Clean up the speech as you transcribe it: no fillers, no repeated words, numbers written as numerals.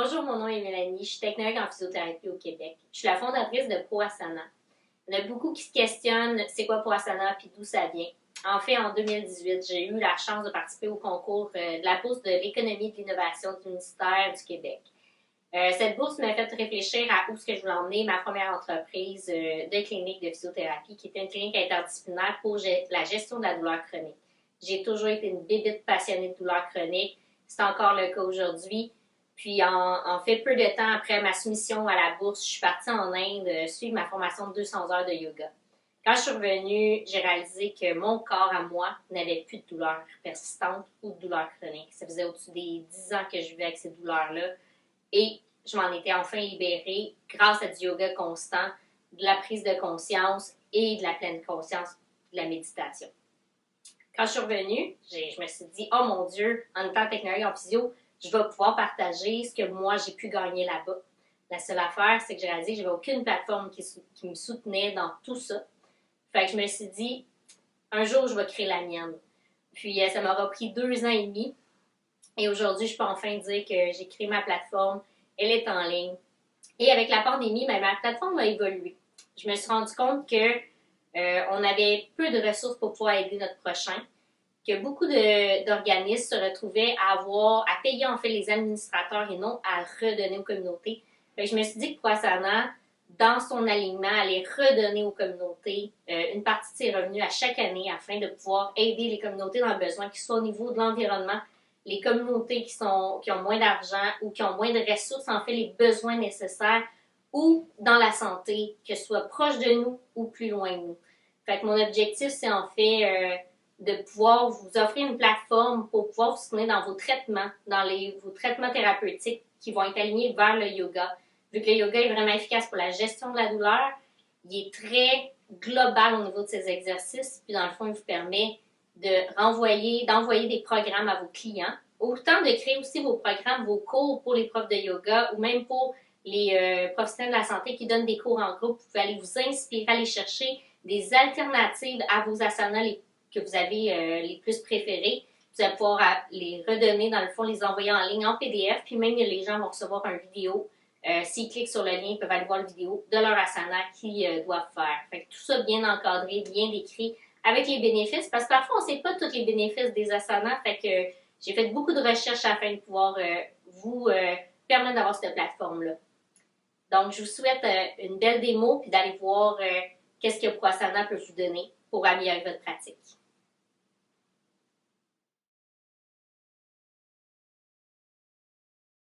Bonjour, mon nom est Mélanie, je suis technologue en physiothérapie au Québec. Je suis la fondatrice de ProAsana. Il y en a beaucoup qui se questionnent c'est quoi ProAsana et d'où ça vient. En fait, en 2018, j'ai eu la chance de participer au concours de la bourse de l'économie et de l'innovation du ministère du Québec. Cette bourse m'a fait réfléchir à où est-ce que je voulais emmener ma première entreprise de clinique de physiothérapie, qui était une clinique interdisciplinaire pour la gestion de la douleur chronique. J'ai toujours été une bébite passionnée de douleur chronique. C'est encore le cas aujourd'hui. Puis, en fait, peu de temps après ma soumission à la bourse, je suis partie en Inde suivre ma formation de 200 heures de yoga. Quand je suis revenue, j'ai réalisé que mon corps à moi n'avait plus de douleurs persistantes ou de douleurs chroniques. Ça faisait au-dessus des 10 ans que je vivais avec ces douleurs-là. Et je m'en étais enfin libérée grâce à du yoga constant, de la prise de conscience et de la pleine conscience de la méditation. Quand je suis revenue, je me suis dit, oh mon Dieu, en étant technologue en physio, je vais pouvoir partager ce que moi j'ai pu gagner là-bas. La seule affaire, c'est que j'ai réalisé que j'avais aucune plateforme qui me soutenait dans tout ça. Fait que je me suis dit, un jour, je vais créer la mienne. Puis ça m'aura pris 2 ans et demi. Et aujourd'hui, je peux enfin dire que j'ai créé ma plateforme. Elle est en ligne. Et avec la pandémie, ma plateforme a évolué. Je me suis rendu compte que on avait peu de ressources pour pouvoir aider notre prochain, que beaucoup d'organismes se retrouvaient à payer en fait les administrateurs et non à redonner aux communautés. Fait que je me suis dit que Croissana, dans son alignement, allait redonner aux communautés une partie de ses revenus à chaque année afin de pouvoir aider les communautés dans le besoin, qu'ils soient au niveau de l'environnement, les communautés qui ont moins d'argent ou qui ont moins de ressources, en fait, les besoins nécessaires, ou dans la santé, que ce soit proche de nous ou plus loin de nous. Fait que mon objectif, c'est en fait de pouvoir vous offrir une plateforme pour pouvoir vous soutenir dans vos traitements, vos traitements thérapeutiques qui vont être alignés vers le yoga. Vu que le yoga est vraiment efficace pour la gestion de la douleur, il est très global au niveau de ses exercices, puis dans le fond, il vous permet d'envoyer des programmes à vos clients, autant de créer aussi vos programmes, vos cours pour les profs de yoga ou même pour les professionnels de la santé qui donnent des cours en groupe. Vous pouvez aller vous inspirer, aller chercher des alternatives à vos asanas que vous avez les plus préférés. Vous allez pouvoir les redonner, dans le fond, les envoyer en ligne en PDF, puis même les gens vont recevoir une vidéo. S'ils cliquent sur le lien, ils peuvent aller voir la vidéo de leur asana qu'ils doivent faire. Fait que tout ça bien encadré, bien décrit, avec les bénéfices, parce que parfois, on ne sait pas tous les bénéfices des asanas, fait que j'ai fait beaucoup de recherches afin de pouvoir vous permettre d'avoir cette plateforme-là. Donc, je vous souhaite une belle démo, puis d'aller voir qu'est-ce que ProAsana peut vous donner pour améliorer votre pratique.